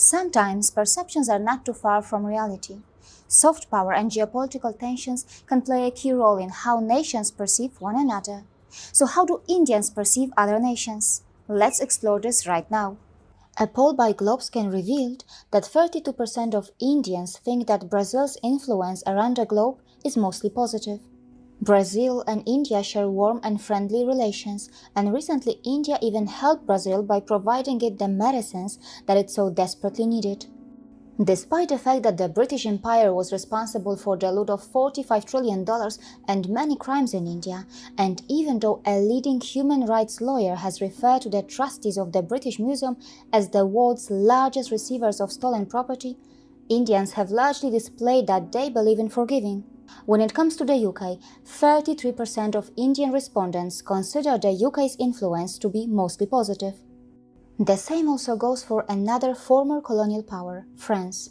Sometimes perceptions are not too far from reality. Soft power and geopolitical tensions can play a key role in how nations perceive one another. So how do Indians perceive other nations? Let's explore this right now. A poll by Globescan revealed that 32% of Indians think that Brazil's influence around the globe is mostly positive. Brazil and India share warm and friendly relations, and recently India even helped Brazil by providing it the medicines that it so desperately needed. Despite the fact that the British Empire was responsible for the loot of $45 trillion and many crimes in India, and even though a leading human rights lawyer has referred to the trustees of the British Museum as the world's largest receivers of stolen property, Indians have largely displayed that they believe in forgiving. When it comes to the UK, 33% of Indian respondents consider the UK's influence to be mostly positive. The same also goes for another former colonial power, France.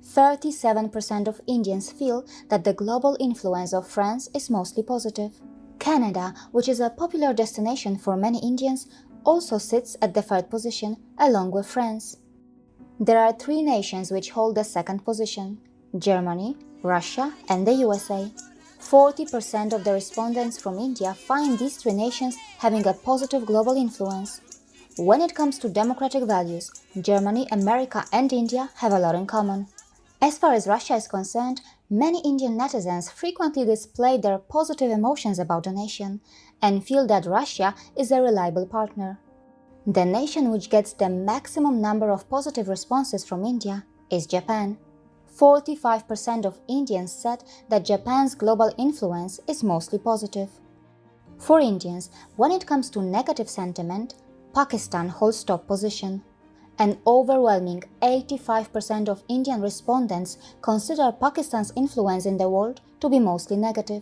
37% of Indians feel that the global influence of France is mostly positive. Canada, which is a popular destination for many Indians, also sits at the third position, along with France. There are three nations which hold the second position: Germany, Russia, and the USA. 40% of the respondents from India find these three nations having a positive global influence. When it comes to democratic values, Germany, America, and India have a lot in common. As far as Russia is concerned, many Indian netizens frequently display their positive emotions about the nation and feel that Russia is a reliable partner. The nation which gets the maximum number of positive responses from India is Japan. 45% of Indians said that Japan's global influence is mostly positive. For Indians, when it comes to negative sentiment, Pakistan holds top position. An overwhelming 85% of Indian respondents consider Pakistan's influence in the world to be mostly negative.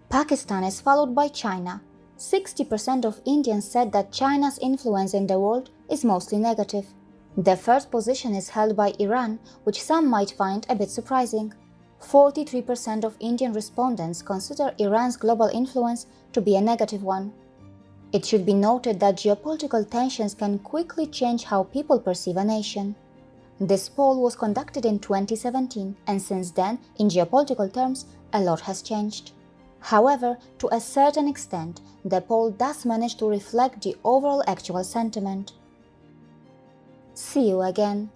Pakistan is followed by China. 60% of Indians said that China's influence in the world is mostly negative. The first position is held by Iran, which some might find a bit surprising. 43% of Indian respondents consider Iran's global influence to be a negative one. It should be noted that geopolitical tensions can quickly change how people perceive a nation. This poll was conducted in 2017, and since then, in geopolitical terms, a lot has changed. However, to a certain extent, the poll does manage to reflect the overall actual sentiment. See you again.